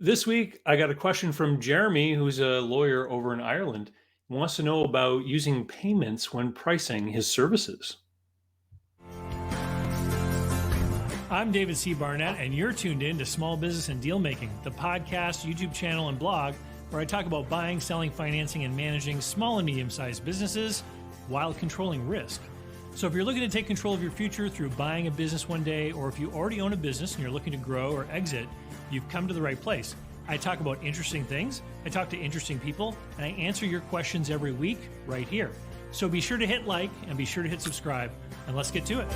This week, I got a question from Jeremy, who's a lawyer over in Ireland. He wants to know about using payments when pricing his services. I'm David C. Barnett, and you're tuned in to Small Business and Deal Making, the podcast, YouTube channel, and blog where I talk about buying, selling, financing, and managing small and medium sized businesses while controlling risk. So, if you're looking to take control of your future through buying a business one day, or if you already own a business and you're looking to grow or exit, you've come to the right place. I talk about interesting things, I talk to interesting people, and I answer your questions every week right here. So, be sure to hit like and be sure to hit subscribe, and let's get to it.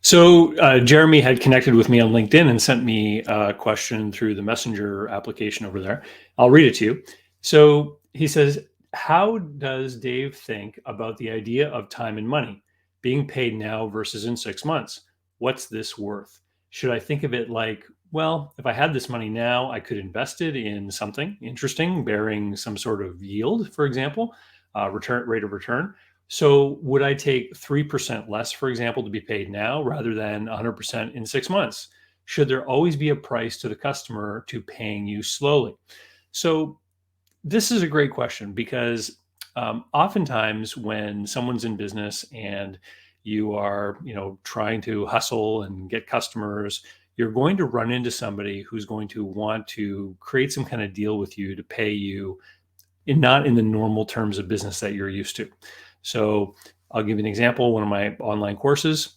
So, Jeremy had connected with me on LinkedIn and sent me a question through the Messenger application over there. I'll read it to you. So, he says, how does Dave think about the idea of time and money being paid now versus in 6 months? What's this worth? Should I think of it like, well, if I had this money now, I could invest it in something interesting, bearing some sort of yield, for example, rate of return? So would I take 3% less, for example, to be paid now rather than 100% in 6 months? Should there always be a price to the customer to paying you slowly? So this is a great question because oftentimes when someone's in business and you are, trying to hustle and get customers, you're going to run into somebody who's going to want to create some kind of deal with you to pay you not in the normal terms of business that you're used to. So I'll give you an example. One of my online courses,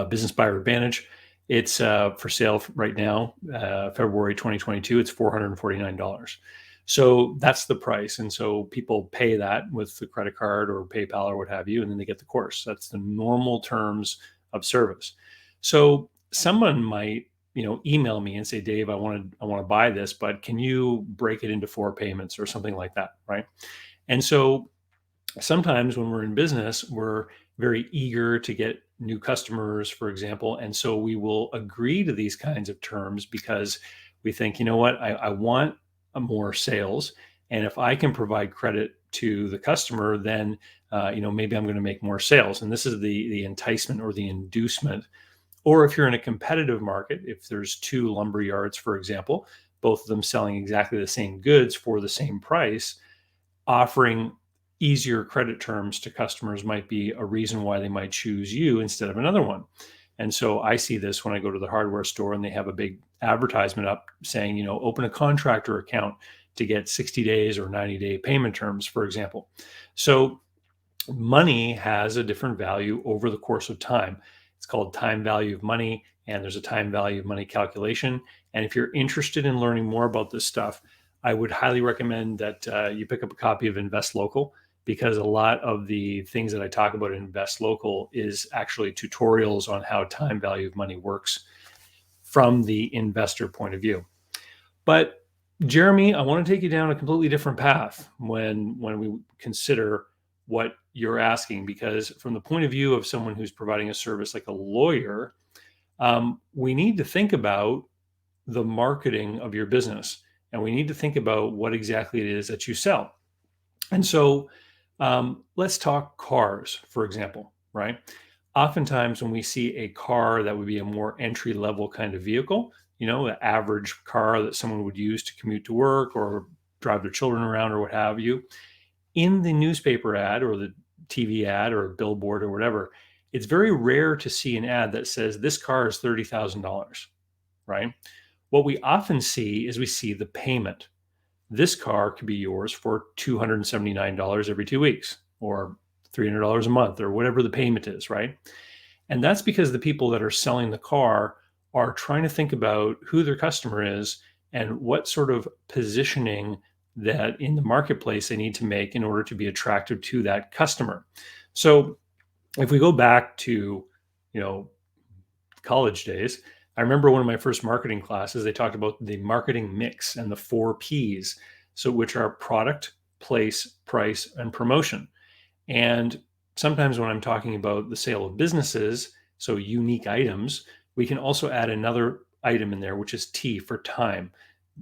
Business Buyer Advantage, it's for sale right now, February 2022. It's $449. So that's the price. And so people pay that with the credit card or PayPal or what have you, and then they get the course. That's the normal terms of service. So someone might, email me and say, Dave, I want to buy this, but can you break it into 4 payments or something like that, right? And so sometimes when we're in business, we're very eager to get new customers, for example. And so we will agree to these kinds of terms because we think, you know what, I want more sales. And if I can provide credit to the customer, then maybe I'm going to make more sales. And this is the enticement or the inducement. Or if you're in a competitive market, if there's two lumber yards, for example, both of them selling exactly the same goods for the same price, offering easier credit terms to customers might be a reason why they might choose you instead of another one. And so I see this when I go to the hardware store and they have a big advertisement up saying, open a contractor account to get 60 days or 90-day payment terms, for example. So money has a different value over the course of time. It's called time value of money, and there's a time value of money calculation. And if you're interested in learning more about this stuff, I would highly recommend that you pick up a copy of Invest Local, because a lot of the things that I talk about in Invest Local is actually tutorials on how time value of money works from the investor point of view. But Jeremy, I want to take you down a completely different path when we consider what you're asking, because from the point of view of someone who's providing a service like a lawyer, we need to think about the marketing of your business, and we need to think about what exactly it is that you sell. And so let's talk cars, for example, right? Oftentimes when we see a car that would be a more entry level kind of vehicle, the average car that someone would use to commute to work or drive their children around or what have you, in the newspaper ad or the TV ad or billboard or whatever, it's very rare to see an ad that says this car is $30,000, right? What we often see is we see the payment. This car could be yours for $279 every 2 weeks or $300 a month or whatever the payment is, right? And that's because the people that are selling the car are trying to think about who their customer is and what sort of positioning that in the marketplace they need to make in order to be attractive to that customer. So if we go back to, college days, I remember one of my first marketing classes, they talked about the marketing mix and the 4 Ps, so which are product, place, price, and promotion. And sometimes when I'm talking about the sale of businesses, so unique items, we can also add another item in there, which is T for time,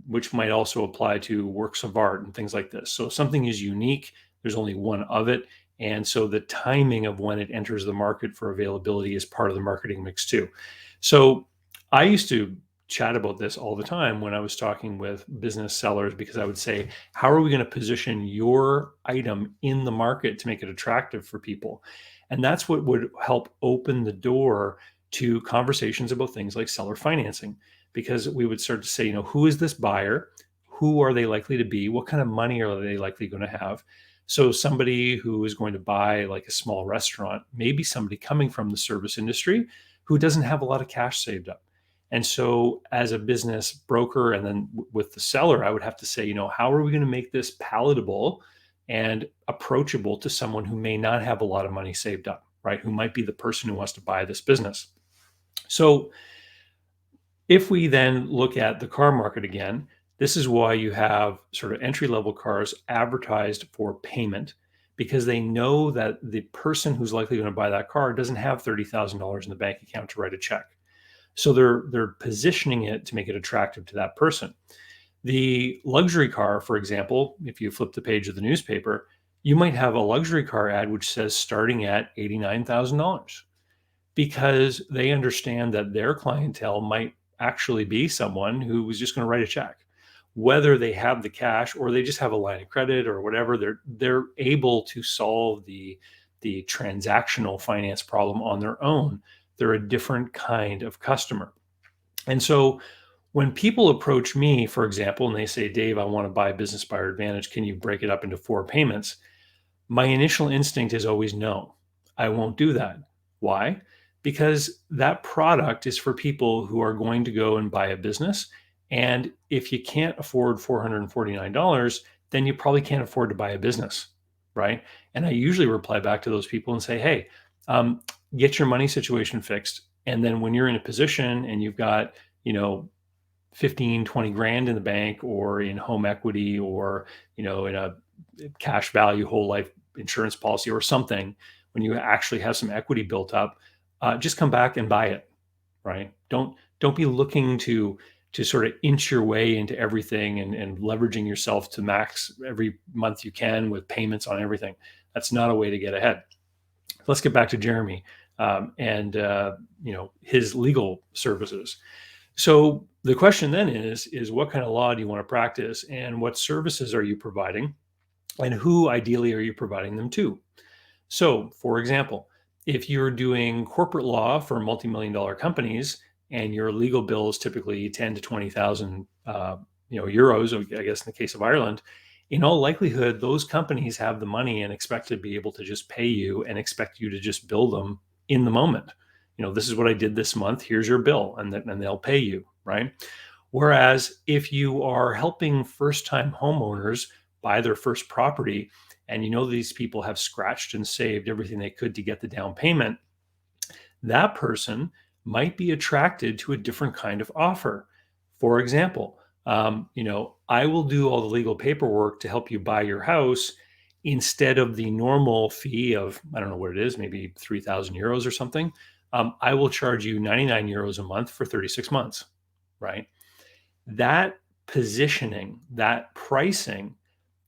which might also apply to works of art and things like this. So if something is unique, there's only one of it, And so the timing of when it enters the market for availability is part of the marketing mix too. So I used to chat about this all the time when I was talking with business sellers, because I would say, how are we going to position your item in the market to make it attractive for people? And that's what would help open the door to conversations about things like seller financing, because we would start to say, who is this buyer? Who are they likely to be? What kind of money are they likely going to have? So somebody who is going to buy like a small restaurant, maybe somebody coming from the service industry who doesn't have a lot of cash saved up. And so as a business broker, and then with the seller, I would have to say, how are we going to make this palatable and approachable to someone who may not have a lot of money saved up, right? Who might be the person who wants to buy this business. So if we then look at the car market again, this is why you have sort of entry-level cars advertised for payment, because they know that the person who's likely going to buy that car doesn't have $30,000 in the bank account to write a check. So they're positioning it to make it attractive to that person. The luxury car, for example, if you flip the page of the newspaper, you might have a luxury car ad which says starting at $89,000, because they understand that their clientele might actually be someone who was just going to write a check. Whether they have the cash or they just have a line of credit or whatever, they're able to solve the transactional finance problem on their own. They're a different kind of customer. And so when people approach me, for example, and they say, Dave, I want to buy Business Buyer Advantage, can you break it up into 4 payments? My initial instinct is always no, I won't do that. Why? Because that product is for people who are going to go and buy a business. And if you can't afford $449, then you probably can't afford to buy a business, right? And I usually reply back to those people and say, hey, get your money situation fixed. And then when you're in a position and you've got, 15, 20 grand in the bank or in home equity or, in a cash value whole life insurance policy or something, when you actually have some equity built up, just come back and buy it, right? Don't be looking to sort of inch your way into everything and leveraging yourself to max every month you can with payments on everything. That's not a way to get ahead. Let's get back to Jeremy and his legal services. So the question then is what kind of law do you want to practice, and what services are you providing, and who ideally are you providing them to? So, for example, if you're doing corporate law for multi-million-dollar companies and your legal bill is typically 10 to 20,000 euros, I guess in the case of Ireland, in all likelihood, those companies have the money and expect to be able to just pay you and expect you to just bill them in the moment. This is what I did this month. Here's your bill, and they'll pay you, right? Whereas if you are helping first-time homeowners buy their first property, and these people have scratched and saved everything they could to get the down payment, that person might be attracted to a different kind of offer. For example, I will do all the legal paperwork to help you buy your house instead of the normal fee of, I don't know what it is, maybe 3,000 euros or something. I will charge you 99 euros a month for 36 months, right? That positioning, that pricing,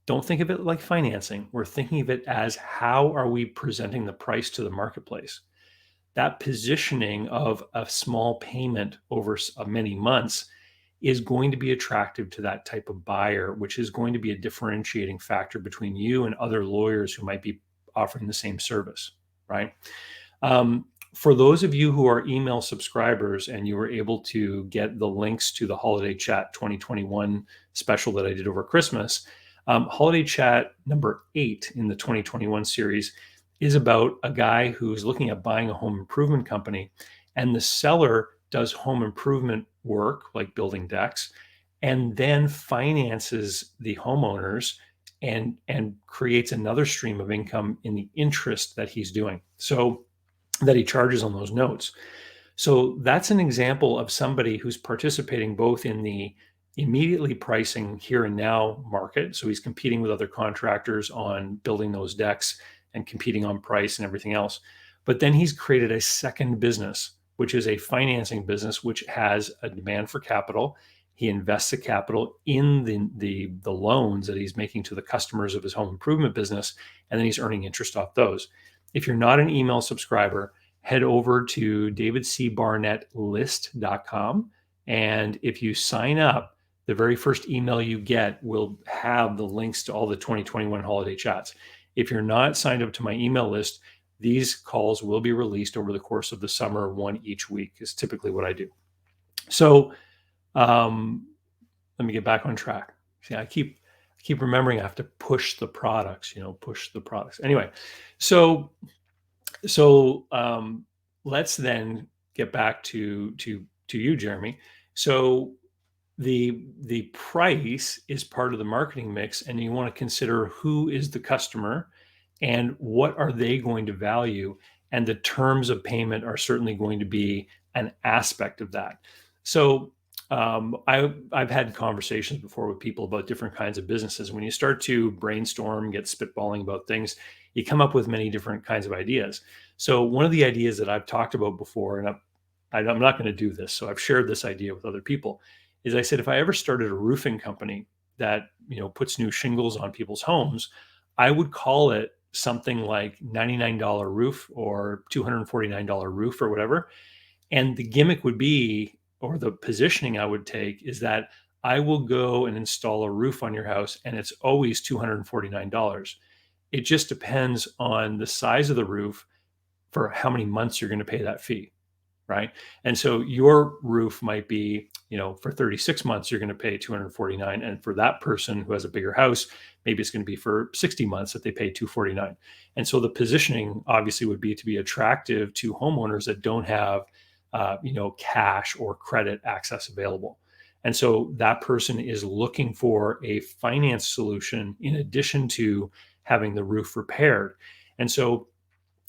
don't think of it like financing. We're thinking of it as, how are we presenting the price to the marketplace? That positioning of a small payment over many months is going to be attractive to that type of buyer, which is going to be a differentiating factor between you and other lawyers who might be offering the same service, right? For those of you who are email subscribers and you were able to get the links to the Holiday Chat 2021 special that I did over Christmas, Holiday Chat number 8 in the 2021 series is about a guy who's looking at buying a home improvement company, and the seller does home improvement work like building decks and then finances the homeowners and creates another stream of income in the interest that he's doing, so that he charges on those notes. So that's an example of somebody who's participating both in the immediately pricing here and now market. So he's competing with other contractors on building those decks and competing on price and everything else. But then he's created a second business, which is a financing business, which has a demand for capital. He invests the capital in the loans that he's making to the customers of his home improvement business, and then he's earning interest off those. If you're not an email subscriber, head over to davidcbarnettlist.com. And if you sign up, the very first email you get will have the links to all the 2021 holiday chats. If you're not signed up to my email list, these calls will be released over the course of the summer, one each week is typically what I do. So let me get back on track. See, I keep remembering I have to push the products, push the products. Anyway, so let's then get back to you, Jeremy. So the price is part of the marketing mix, and you want to consider who is the customer and what are they going to value, and the terms of payment are certainly going to be an aspect of that. So I've had conversations before with people about different kinds of businesses. When you start to brainstorm, get spitballing about things, you come up with many different kinds of ideas. So one of the ideas that I've talked about before, and I'm not going to do this, so I've shared this idea with other people, is I said, if I ever started a roofing company that, puts new shingles on people's homes, I would call it something like $99 roof or $249 roof or whatever. And the gimmick would be, or the positioning I would take, is that I will go and install a roof on your house and it's always $249. It just depends on the size of the roof for how many months you're going to pay that fee. Right. And so your roof might be, for 36 months, you're going to pay $249. And for that person who has a bigger house, maybe it's going to be for 60 months that they pay $249. And so the positioning obviously would be to be attractive to homeowners that don't have, cash or credit access available. And so that person is looking for a finance solution in addition to having the roof repaired. And so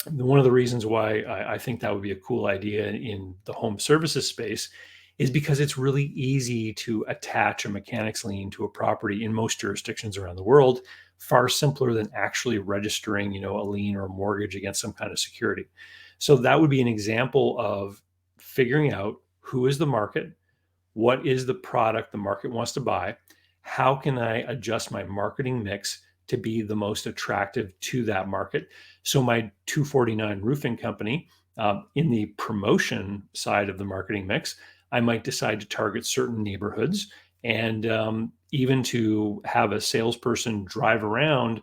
one of the reasons why I think that would be a cool idea in the home services space is because it's really easy to attach a mechanics lien to a property in most jurisdictions around the world, far simpler than actually registering, a lien or a mortgage against some kind of security. So that would be an example of figuring out who is the market, what is the product the market wants to buy, how can I adjust my marketing mix to be the most attractive to that market. So my 249 roofing company, in the promotion side of the marketing mix, I might decide to target certain neighborhoods and even to have a salesperson drive around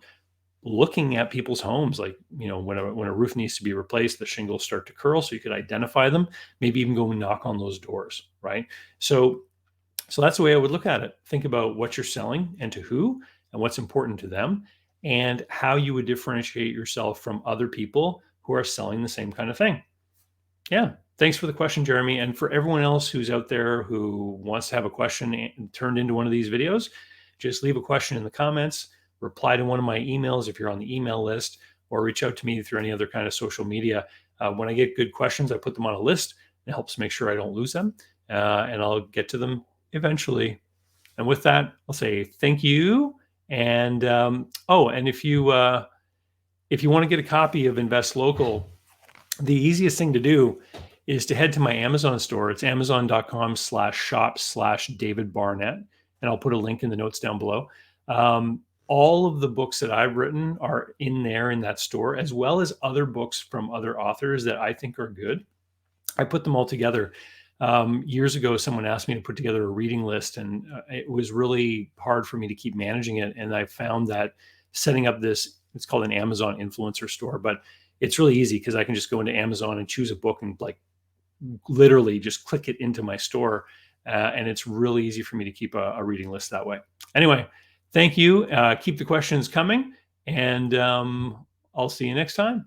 looking at people's homes. Like, when a roof needs to be replaced, the shingles start to curl, so you could identify them, maybe even go and knock on those doors, right? So that's the way I would look at it. Think about what you're selling and to who, and what's important to them, and how you would differentiate yourself from other people who are selling the same kind of thing. Yeah. Thanks for the question, Jeremy. And for everyone else who's out there who wants to have a question turned into one of these videos, just leave a question in the comments, reply to one of my emails if you're on the email list, or reach out to me through any other kind of social media. When I get good questions, I put them on a list. It helps make sure I don't lose them, and I'll get to them eventually. And with that, I'll say thank you. And and if you want to get a copy of Invest Local, the easiest thing to do is to head to my Amazon store. It's amazon.com/shop/David Barnett, and I'll put a link in the notes down below. All of the books that I've written are in there in that store, as well as other books from other authors that I think are good. I put them all together. Years ago, someone asked me to put together a reading list, and it was really hard for me to keep managing it. And I found that setting up this, it's called an Amazon influencer store, but it's really easy because I can just go into Amazon and choose a book and literally just click it into my store. And it's really easy for me to keep a reading list that way. Anyway, thank you. Keep the questions coming, and I'll see you next time.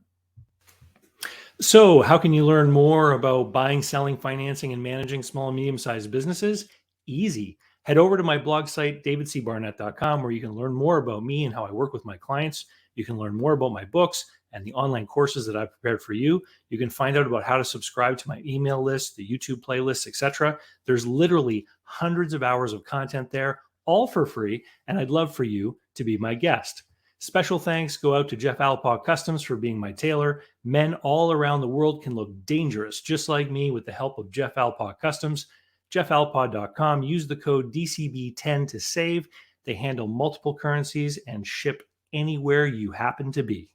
So how can you learn more about buying, selling, financing, and managing small and medium-sized businesses? Easy. Head over to my blog site, davidcbarnett.com, where you can learn more about me and how I work with my clients. You can learn more about my books and the online courses that I've prepared for you. You can find out about how to subscribe to my email list, the YouTube playlists, etc. There's literally hundreds of hours of content there, all for free, and I'd love for you to be my guest. Special thanks go out to Jeff Alpaugh Customs for being my tailor. Men all around the world can look dangerous just like me with the help of Jeff Alpaugh Customs. jeffalpod.com. Use the code DCB10 to save. They handle multiple currencies and ship anywhere you happen to be.